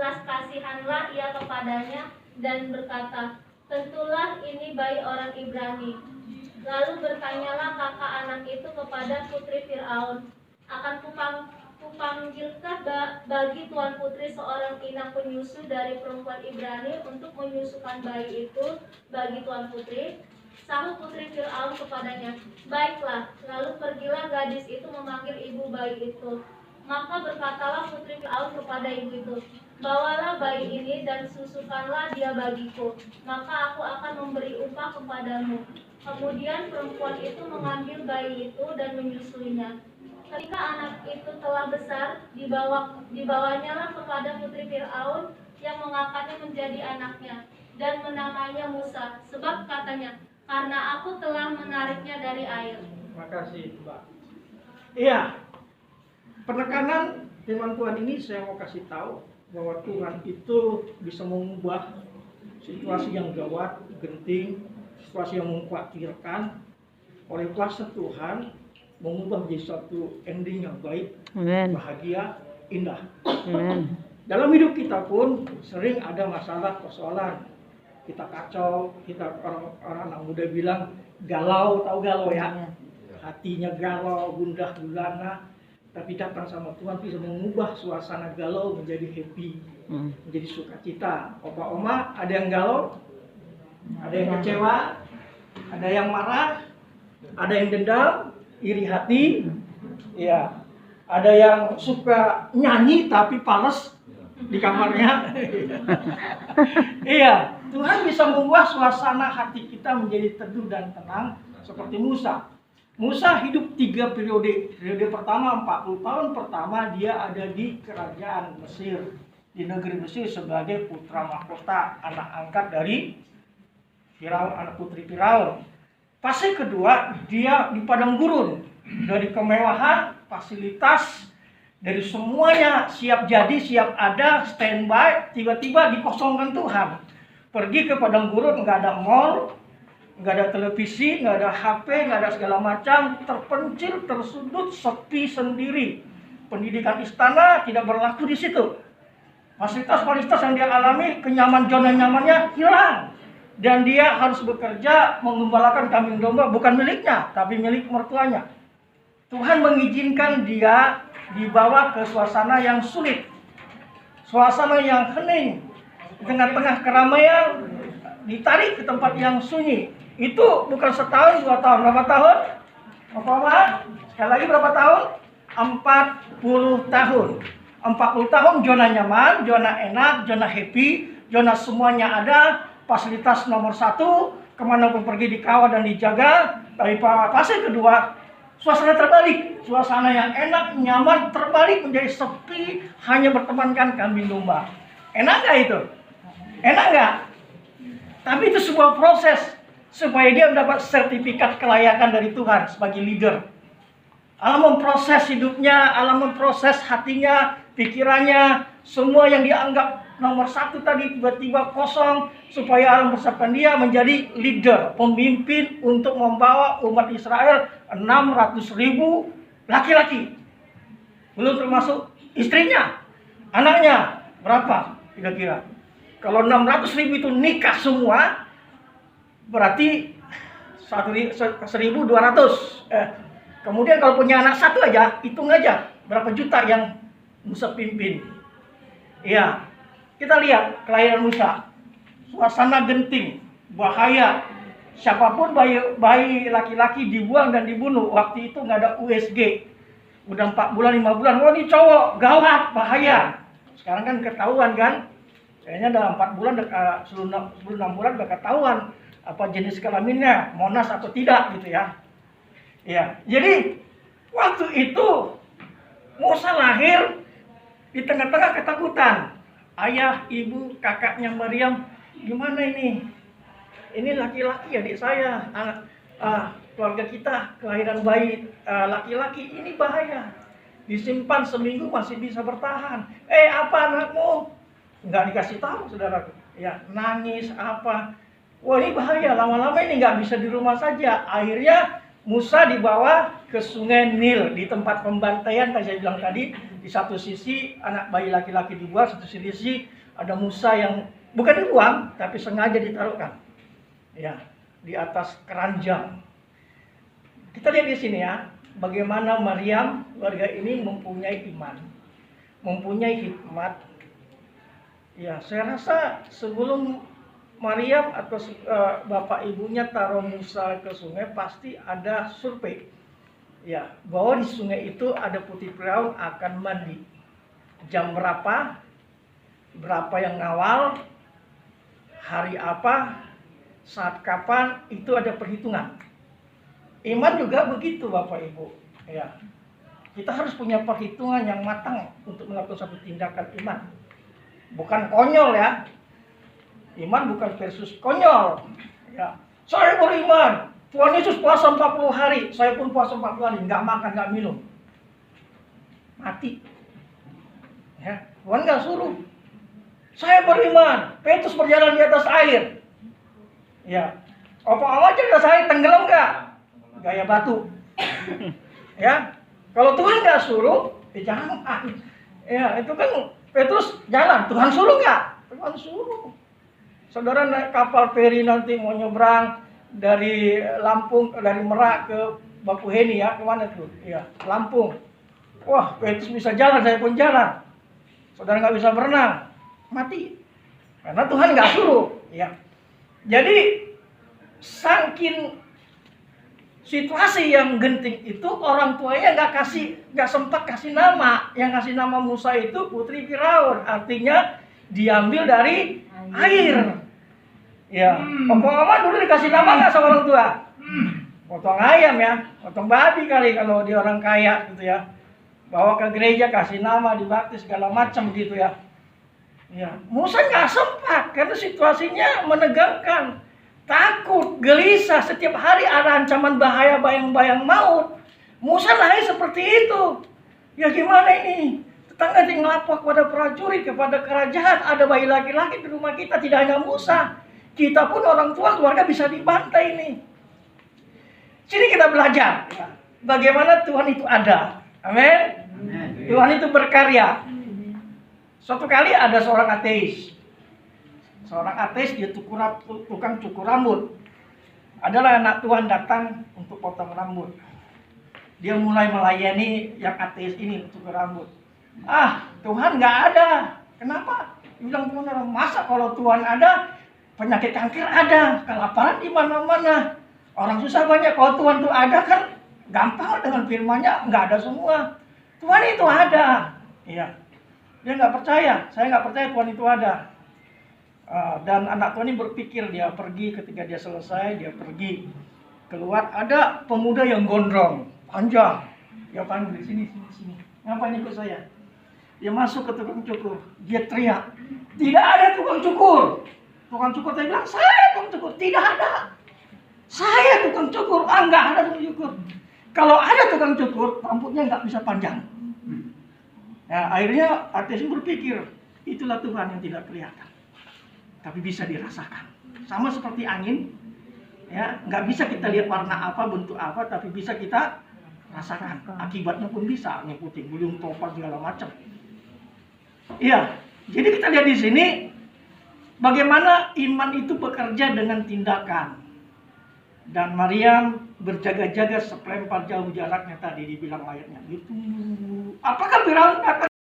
Belas kasihanlah ia kepadanya dan berkata, tentulah ini bayi orang Ibrani. Lalu bertanyalah kakak anak itu kepada putri Firaun, akan kupanggilkah bagi tuan putri seorang inang penyusu dari perempuan Ibrani untuk menyusukan bayi itu bagi tuan putri? Sahut putri Firaun kepadanya, baiklah. Lalu pergilah gadis itu memanggil ibu bayi itu. Maka berkatalah putri Firaun kepada ibu itu, bawalah bayi ini dan susukanlah dia bagiku, maka aku akan memberi upah kepadamu. Kemudian perempuan itu mengambil bayi itu dan menyusuinya. Ketika anak itu telah besar, dibawanyalah kepada putri Firaun yang mengangkatnya menjadi anaknya dan menamainya Musa, sebab katanya, karena aku telah menariknya dari air. Terima kasih, Mbak. Iya, penekanan firman Tuhan ini saya mau kasih tahu bahwa Tuhan itu bisa mengubah situasi yang gawat, genting, situasi yang mengkhawatirkan. Oleh kuasa Tuhan mengubah menjadi suatu ending yang baik, Amen. bahagia, indah. Amen. Dalam hidup kita pun sering ada masalah, persoalan. Kita kacau, kita orang anak muda bilang galau, tahu galau ya? Hatinya galau, gundah gulana. Tapi datang sama Tuhan bisa mengubah suasana galau menjadi happy, menjadi sukacita. Opa-oma ada yang galau, ada yang kecewa, ada yang marah, ada yang dendam, iri hati, ya, ada yang suka nyanyi tapi pales di kamarnya. Iya, Tuhan bisa mengubah suasana hati kita menjadi teduh dan tenang seperti Musa. Musa hidup 3 periode. Periode pertama 40 tahun pertama dia ada di kerajaan Mesir, di negeri Mesir sebagai putra mahkota, anak angkat dari Firaun, anak putri Firaun. Fase kedua dia di padang gurun, dari kemewahan, fasilitas, dari semuanya siap jadi, siap ada, standby, tiba-tiba dikosongkan Tuhan. Pergi ke padang gurun, nggak ada mall, nggak ada televisi, nggak ada HP, nggak ada segala macam, terpencil, tersudut, sepi sendiri. Pendidikan istana tidak berlaku di situ. Fasilitas-fasilitas yang dia alami, kenyaman zona nyamannya hilang. Dan dia harus bekerja mengembalakan kambing domba, bukan miliknya, tapi milik mertuanya. Tuhan mengizinkan dia dibawa ke suasana yang sulit, suasana yang hening, di tengah-tengah keramaian, ditarik ke tempat yang sunyi. Itu bukan setahun, 2 tahun. Berapa tahun? Bapak, sekali lagi berapa tahun? 40 tahun. 40 tahun zona nyaman, zona enak, zona happy, zona semuanya ada, fasilitas nomor 1, kemanapun pergi dikawal dan dijaga. Tapi fase kedua, suasana terbalik. Suasana yang enak, nyaman, terbalik menjadi sepi, hanya bertemankan kambing domba. Enak nggak itu? Enak nggak? Tapi itu sebuah proses supaya dia mendapat sertifikat kelayakan dari Tuhan sebagai leader. Allah memproses hidupnya, Allah memproses hatinya, pikirannya, semua yang dianggap nomor 1 tadi tiba-tiba kosong, supaya Allah mempersiapkan dia menjadi leader, pemimpin untuk membawa umat Israel 600.000 laki-laki. Belum termasuk istrinya, anaknya, berapa kira-kira? Kalau 600.000 itu nikah semua, berarti 1.200. Kemudian kalau punya anak 1 aja, hitung aja berapa juta yang Musa pimpin. Iya, kita lihat kelahiran Musa. Suasana genting, bahaya. Siapapun bayi laki-laki dibuang dan dibunuh. Waktu itu nggak ada USG. Udah 4 bulan, 5 bulan, wah ini cowok, gawat, bahaya. Sekarang kan ketahuan kan? Kayaknya dalam 4 bulan, sebelum 6 bulan udah ketahuan apa jenis kelaminnya, monas atau tidak gitu ya. Ya, jadi waktu itu Musa lahir di tengah-tengah ketakutan. Ayah, ibu, kakaknya Maryam, gimana ini? Ini laki-laki adik saya, keluarga kita kelahiran bayi laki-laki, ini bahaya. Disimpan seminggu masih bisa bertahan. Apa anakmu? Nggak dikasih tahu, saudara. Ya, nangis apa? Wah ini bahaya, lama-lama ini nggak bisa di rumah saja. Akhirnya Musa dibawa ke sungai Nil di tempat pembantaian yang saya bilang tadi. Di satu sisi anak bayi laki-laki dibuang, satu sisi ada Musa yang bukan dibuang tapi sengaja ditaruhkan ya di atas keranjang. Kita lihat di sini ya, bagaimana Maryam keluarga ini mempunyai iman, mempunyai hikmat. Ya, saya rasa sebelum Maryam atau bapak ibunya taruh Musa ke sungai pasti ada survei. Ya, bahwa di sungai itu ada putri Firaun akan mandi. Jam berapa? Berapa yang ngawal? Hari apa? Saat kapan? Itu ada perhitungan. Iman juga begitu Bapak Ibu. Ya. Kita harus punya perhitungan yang matang untuk melakukan satu tindakan iman. Bukan konyol ya. Iman bukan versus konyol. Ya. Saya beriman. Tuhan Yesus puasa 40 hari. Saya pun puasa 40 hari. Nggak makan, nggak minum. Mati. Ya. Tuhan nggak suruh. Saya beriman. Petrus berjalan di atas air. Ya. Apa aja di atas air tenggelam nggak? Gaya batu. Ya. Kalau Tuhan nggak suruh, jangan. Ya, itu kan Petrus jalan. Tuhan suruh nggak? Tuhan suruh. Saudara naik kapal feri nanti mau nyebrang dari Lampung, dari Merak ke Bakuheni ya, kemana tuh? Ya, Lampung. Wah, Petrus bisa jalan, saya pun jalan. Saudara nggak bisa berenang, mati. Karena Tuhan nggak suruh. Ya. Jadi saking situasi yang genting itu, orang tuanya nggak sempat kasih nama. Yang kasih nama Musa itu putri Firaun, artinya diambil dari air. Ya, Mama dulu dikasih nama nggak sama orang tua? Potong ayam ya, potong babi kali kalau dia orang kaya gitu ya. Bawa ke gereja kasih nama, dibaptis segala macam gitu ya. Ya, Musa nggak sempat karena situasinya menegangkan. Takut, gelisah, setiap hari ada ancaman bahaya, bayang-bayang maut. Musa lahir seperti itu. Ya gimana ini? Tetangga ngelapor kepada prajurit, kepada kerajaan, ada bayi laki-laki di rumah kita, tidak hanya Musa. Kita pun orang tua keluarga bisa dibantai ini. Sini kita belajar bagaimana Tuhan itu ada. Amin. Tuhan itu berkarya. Suatu kali ada seorang ateis. Seorang ateis dia tukang cukur rambut. Adalah anak Tuhan datang untuk potong rambut. Dia mulai melayani yang ateis ini cukur rambut. Tuhan nggak ada. Kenapa? Dia bilang Tuhan ada. Masa kalau Tuhan ada, penyakit kanker ada, kelaparan di mana-mana. Orang susah banyak. Kalau Tuhan itu ada kan gampang dengan firman-Nya, nggak ada semua. Tuhan itu ada. Iya. Dia nggak percaya. Saya nggak percaya Tuhan itu ada. Dan anak Tuhan ini berpikir, dia pergi, ketika dia selesai dia pergi keluar, ada pemuda yang gondrong panjang, dia panggil sini, ngapain ikut saya? Dia masuk ke tukang cukur, dia teriak, tidak ada tukang cukur. Tukang cukur tadi bilang, saya tukang cukur. Tidak ada, saya tukang cukur. Enggak ada tukang cukur. Kalau ada tukang cukur, rambutnya nggak bisa panjang. Nah, akhirnya ateis berpikir, itulah Tuhan yang tidak kelihatan tapi bisa dirasakan. Sama seperti angin, ya, nggak bisa kita lihat warna apa, bentuk apa, tapi bisa kita rasakan. Akibatnya pun bisa, ngikutin gulung topan segala macam. Iya, jadi kita lihat di sini bagaimana iman itu bekerja dengan tindakan. Dan Maryam berjaga-jaga sepelempar jauh jaraknya tadi dibilang ayatnya. Gitu. Apakah Firaun